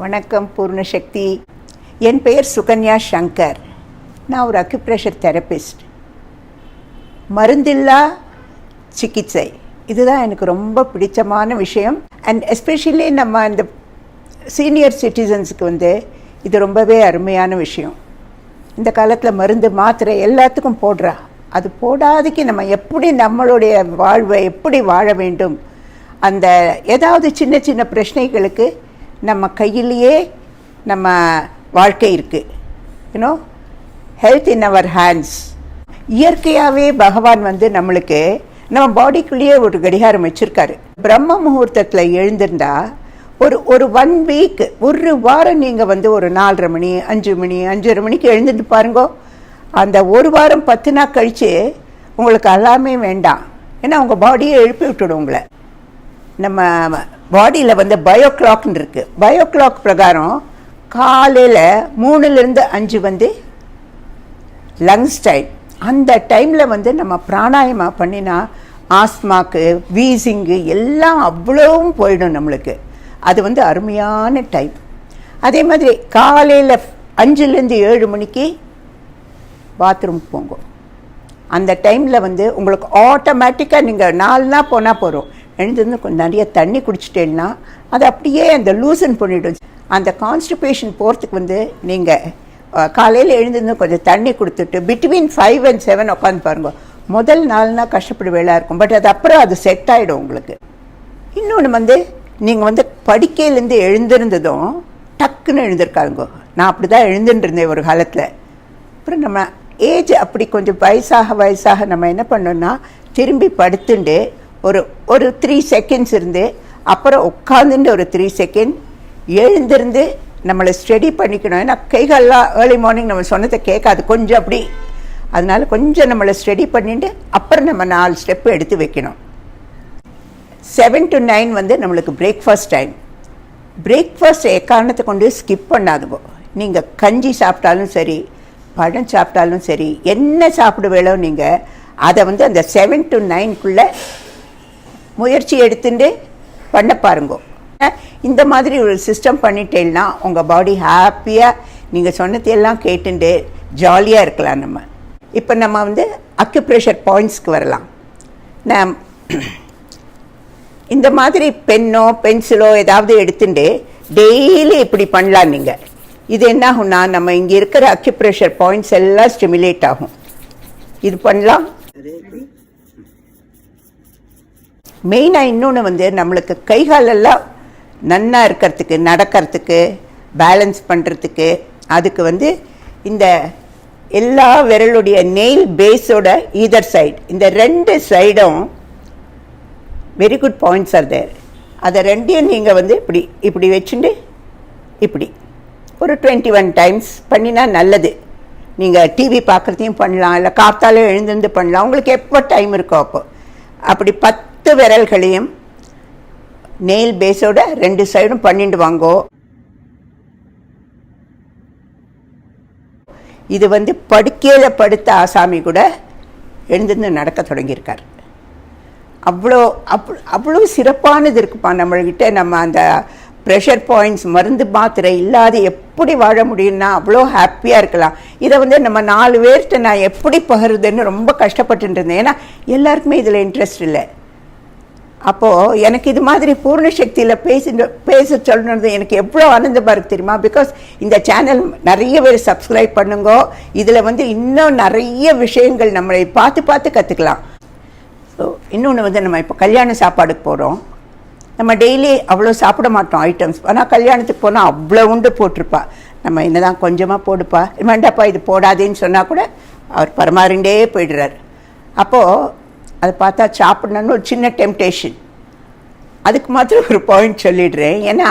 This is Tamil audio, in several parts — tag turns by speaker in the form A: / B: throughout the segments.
A: வணக்கம் பூர்ணசக்தி. என் பெயர் சுகன்யா சங்கர். நான் ஒரு அக்யூப்ரெஷர் தெரபிஸ்ட். மருந்தில்லா சிகிச்சை இதுதான் எனக்கு ரொம்ப பிடிச்சமான விஷயம். அண்ட் எஸ்பெஷலி நம்ம இந்த சீனியர் சிட்டிசன்ஸுக்கு இது ரொம்பவே அருமையான விஷயம். இந்த காலத்தில் மருந்து மாத்திரை எல்லாத்துக்கும் போடுறா. அது போடாதக்கு நம்ம எப்படி நம்மளுடைய வாழ்வை எப்படி வாழ வேண்டும், அந்த ஏதாவது சின்ன சின்ன பிரச்சனைகளுக்கு நம்ம கையிலேயே நம்ம வாழ்க்கை இருக்குது. You know, health in our hands. இயற்கையாகவே பகவான் நம்மளுக்கு நம்ம பாடிக்குள்ளேயே ஒரு கடிகாரம் வச்சுருக்காரு. பிரம்ம முகூர்த்தத்தில் எழுந்திருந்தா ஒரு 1 வீக், ஒரு வாரம் நீங்கள் ஒரு 4:30 மணி 5 மணி 5:30 மணிக்கு எழுந்துட்டு பாருங்கோ. அந்த ஒரு வாரம் 10 நாள் கழித்து உங்களுக்கு எல்லாமே வேண்டாம். ஏன்னா உங்கள் பாடியை எழுப்பி விட்டுடும் உங்களை. நம்ம பாடியில் பயோ கிளாக்னு இருக்குது. பயோ கிளாக் பிரகாரம் காலையில் 3லேருந்து 5 லங்ஸ் டைம். அந்த டைமில் நம்ம பிராணாயமா பண்ணினா ஆஸ்மாக்கு, வீசிங்கு எல்லாம் அவ்வளவும் போயிடும் நம்மளுக்கு. அது அருமையான டைம். அதே மாதிரி காலையில் 5லேருந்து 7 மணிக்கு பாத்ரூமுக்கு போங்க. அந்த டைமில் உங்களுக்கு ஆட்டோமேட்டிக்காக நீங்கள் 4 நாள் போனால் போகிறோம். எழுந்திருந்து கொஞ்சம் நிறைய தண்ணி குடிச்சிட்டேன்னா அது அப்படியே அந்த லூசன் பண்ணிவிடும். அந்த கான்ஸ்டிபேஷன் போகிறதுக்கு நீங்கள் காலையில் எழுந்திருந்து கொஞ்சம் தண்ணி கொடுத்துட்டு பிட்வீன் 5 and 7 உட்காந்து பாருங்க. முதல் 4 நாள் கஷ்டப்பட வேலையாக இருக்கும். பட் அது அப்புறம் அது செட் ஆகிடும் உங்களுக்கு. இன்னொன்று நீங்கள் படுக்கையிலேருந்து எழுந்திருந்ததும் டக்குன்னு எழுந்திருக்காருங்கோ. நான் அப்படி தான் எழுந்துட்டு இருந்தேன் ஒரு காலத்தில். அப்புறம் நம்ம ஏஜ் அப்படி கொஞ்சம் வயசாக நம்ம என்ன பண்ணோன்னா திரும்பி படுத்துட்டு ஒரு 3 செகண்ட்ஸ் இருந்து அப்புறம் உட்காந்துட்டு ஒரு 3 செகண்ட் எழுந்திருந்து நம்மளை ஸ்டடி பண்ணிக்கணும். ஏன்னா கைகள்லாம் ஏர்லி மார்னிங் நம்ம சொன்னதை கேட்காது கொஞ்சம் அப்படி. அதனால கொஞ்சம் நம்மளை ஸ்டடி பண்ணிட்டு அப்புறம் நம்ம 4 ஸ்டெப்பு எடுத்து வைக்கணும். 7 to 9 நம்மளுக்கு பிரேக்ஃபாஸ்ட் டைம். பிரேக்ஃபாஸ்ட் எக்காரணத்தை கொண்டு ஸ்கிப் பண்ணாதுங்கோ. நீங்கள் கஞ்சி சாப்பிட்டாலும் சரி, பழம் சாப்பிட்டாலும் சரி, என்ன சாப்பிட வேணும் நீங்கள் அதை அந்த 7 to 9 முயற்சி எடுத்துட்டு பண்ண பாருங்கோ. இந்த மாதிரி ஒரு சிஸ்டம் பண்ணிட்டேன்னா உங்கள் பாடி ஹாப்பியாக நீங்கள் சொன்னதையெல்லாம் கேட்டுட்டு ஜாலியாக இருக்கலாம். நம்ம இப்போ நம்ம அக்யூப்ரெஷர் பாயிண்ட்ஸ்க்கு வரலாம். நான் இந்த மாதிரி பென்னோ பென்சிலோ ஏதாவது எடுத்துட்டு டெய்லி இப்படி பண்ணலாம். நீங்கள் இது என்ன ஆகும்னா நம்ம இங்கே இருக்கிற அக்யூப்ரெஷர் பாயிண்ட்ஸ் எல்லாம் ஸ்டிமுலேட் ஆகும். இது பண்ணலாம். மெயினாக இன்னொன்று நம்மளுக்கு கைகாலெல்லாம் நன்னா இருக்கிறதுக்கு, நடக்கிறதுக்கு, பேலன்ஸ் பண்ணுறதுக்கு, அதுக்கு இந்த எல்லா விரலுடைய நெயில் பேஸோட ஈதர் சைடு, இந்த 2 சைடும் very good points are there. அதை 2யும் நீங்கள் இப்படி வச்சுட்டு இப்படி ஒரு 21 டைம்ஸ் பண்ணினா நல்லது. நீங்கள் டிவி பார்க்குறதையும் பண்ணலாம், இல்லை காத்தாலும் எழுந்திருந்து பண்ணலாம். உங்களுக்கு எப்போ டைம் இருக்கோ அப்போ அப்படி 10 விரல்களையும் நெயில் பேஸோட 2 சைடும் பண்ணிட்டு வாங்கோ. இது படுக்கையில் படுத்த ஆசாமி கூட எழுந்திருந்து நடக்க தொடங்கியிருக்கார். அவ்வளோ சிறப்பானது இருக்குப்பா நம்மள்கிட்ட. நம்ம அந்த ப்ரெஷர் பாயிண்ட்ஸ் மருந்து மாத்திரை இல்லாத எப்படி வாழ முடியும்னா அவ்வளோ ஹாப்பியாக இருக்கலாம். இதை நம்ம 4 பேர்கிட்ட நான் எப்படி பகிர்றதுன்னு ரொம்ப கஷ்டப்பட்டு இருந்தேன். ஏன்னா எல்லாருக்குமே இதில் இன்ட்ரெஸ்ட் இல்லை. அப்போது எனக்கு இது மாதிரி பூர்ணசக்தியில் பேச சொல்லணுன்றது எனக்கு எவ்வளோ ஆனந்தமாக இருக்குது தெரியுமா? பிகாஸ் இந்த சேனல் நிறைய பேர் சப்ஸ்கிரைப் பண்ணுங்க. இதில் இன்னும் நிறைய விஷயங்கள் நம்மளை பார்த்து கற்றுக்கலாம். ஸோ இன்னொன்று நம்ம இப்போ கல்யாண சாப்பாடுக்கு போகிறோம். நம்ம டெய்லி அவ்வளோ சாப்பிட மாட்டோம் ஐட்டம்ஸ். ஆனால் கல்யாணத்துக்கு போனால் அவ்வளோ உண்டு போட்டிருப்பா. நம்ம என்னதான் கொஞ்சமாக போடுப்பா, வேண்டாப்பா இது போடாதேன்னு சொன்னால் கூட அவர் பரமாறிண்டே போயிடுறார். அப்போது அதை பார்த்தா சாப்பிடணுன்னு ஒரு சின்ன டெம்டேஷன். அதுக்கு மாத்திரம் ஒரு பாயிண்ட் சொல்லிடுறேன். ஏன்னா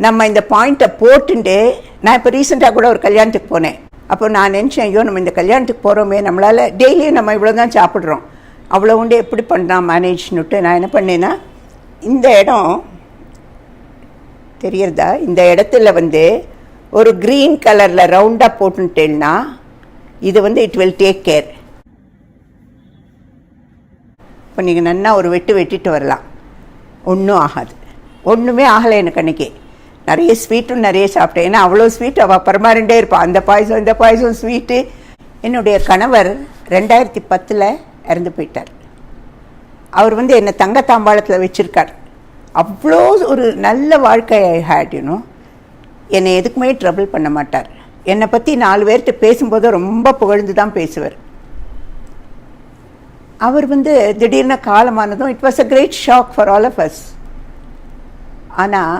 A: நம்ம இந்த பாயிண்ட்டை போட்டுட்டு நான் இப்போ ரீசெண்டாக கூட ஒரு கல்யாணத்துக்கு போனேன். அப்போ நான் நினச்சேன், ஐயோ நம்ம இந்த கல்யாணத்துக்கு போகிறோமே, நம்மளால் டெய்லியும் நம்ம இவ்வளோ தான் சாப்பிட்றோம், அவ்வளோ உண்டு எப்படி பண்ணலாம் மேனேஜ்னுட்டு நான் என்ன பண்ணேன்னா, இந்த இடம் தெரியறதா, இந்த இடத்துல ஒரு க்ரீன் கலரில் ரவுண்டாக போட்டுட்டேன்னா இது இட் வில் டேக் கேர். இப்போ நீங்கள் நன்னா ஒரு வெட்டிட்டு வரலாம், ஒன்றும் ஆகாது. ஒன்றுமே ஆகலை எனக்கு அன்றைக்கி. நிறைய ஸ்வீட்டும் நிறைய சாப்பிட்டேன். ஏன்னா அவ்வளோ ஸ்வீட் அவள் பரமாறிண்டே இருப்பாள். அந்த பாயசம் இந்த பாயசம் ஸ்வீட்டு. என்னுடைய கணவர் 2010 இறந்து போயிட்டார். அவர் என்னை தங்கத்தாம்பாளத்தில் வச்சுருக்கார். அவ்வளோ ஒரு நல்ல வாழ்க்கை ஐ ஹேட். என்னை எதுக்குமே ட்ரபிள் பண்ண மாட்டார். என்னை பற்றி 4 பேர்கிட்ட பேசும்போது ரொம்ப புகழ்ந்து தான் பேசுவார். அவர் திடீர்னு காலமானதும் it was a great shock for all of us. ஆனால்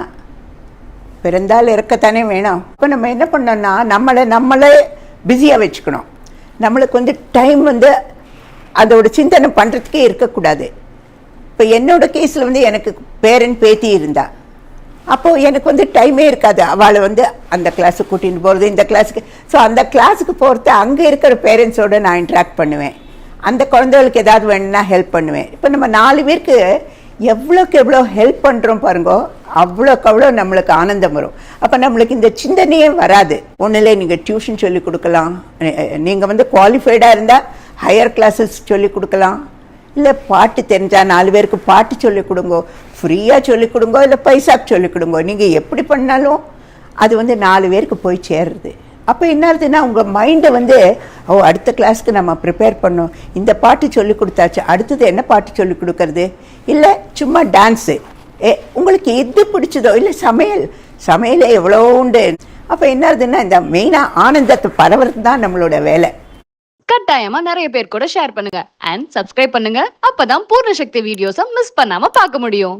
A: பிறந்தால் இறக்கத்தானே வேணும். இப்போ நம்ம என்ன பண்ணோம்னா நம்மளே பிஸியாக வச்சுக்கணும். நம்மளுக்கு டைம் அதோட சிந்தனை பண்ணுறதுக்கே இருக்கக்கூடாது. இப்போ என்னோட கேஸில் எனக்கு பேரன் பேத்தி இருந்தா, அப்போது எனக்கு டைமே இருக்காது. அவளை அந்த கிளாஸுக்கு கூட்டிகிட்டு போகிறது, இந்த கிளாஸுக்கு. ஸோ அந்த கிளாஸுக்கு போகிறது அங்கே இருக்கிற பேரண்ட்ஸோடு நான் இன்ட்ராக்ட் பண்ணுவேன். அந்த குழந்தைகளுக்கு ஏதாவது வேணும்னா ஹெல்ப் பண்ணுவேன். இப்போ நம்ம 4 பேருக்கு எவ்வளோக்கு எவ்வளோ ஹெல்ப் பண்ணுறோம் பாருங்கோ, அவ்வளோக்கு அவ்வளோ நம்மளுக்கு ஆனந்தம் வரும். அப்போ நம்மளுக்கு இந்த சிந்தனையே வராது. ஒன்றுலே நீங்கள் டியூஷன் சொல்லிக் கொடுக்கலாம், நீங்கள் குவாலிஃபைடாக இருந்தால் ஹையர் கிளாஸஸ் சொல்லிக் கொடுக்கலாம், இல்லை பாட்டு தெரிஞ்சால் 4 பேருக்கு பாட்டு சொல்லிக் கொடுங்கோ, ஃப்ரீயாக சொல்லிக் கொடுங்கோ, இல்லை பைசாக்கு சொல்லிக் கொடுங்கோ. நீங்கள் எப்படி பண்ணாலும் அது 4 பேருக்கு போய் சேர்றது. அப்போ என்ன ஆகுதுன்னா உங்கள் மைண்டை அடுத்த கிளாஸ்க்கு நம்ம ப்ரிப்பேர் பண்ணோம், இந்த பாட்டு சொல்லி கொடுத்தாச்சு, அடுத்தது என்ன பாட்டு சொல்லி கொடுக்கறது, இல்லை சும்மா டான்ஸு, உங்களுக்கு எது பிடிச்சதோ, இல்லை சமையலே எவ்வளோ உண்டு. அப்போ என்ன ஆகுதுன்னா இந்த மெயினாக ஆனந்தத்தை பரவுறது தான் நம்மளோட வேலை.
B: கட்டாயமா நிறைய பேர் கூட ஷேர் பண்ணுங்க அண்ட் சப்ஸ்கிரைப் பண்ணுங்க. அப்பதான் பூர்ண சக்தி வீடியோஸை மிஸ் பண்ணாம பார்க்க முடியும்.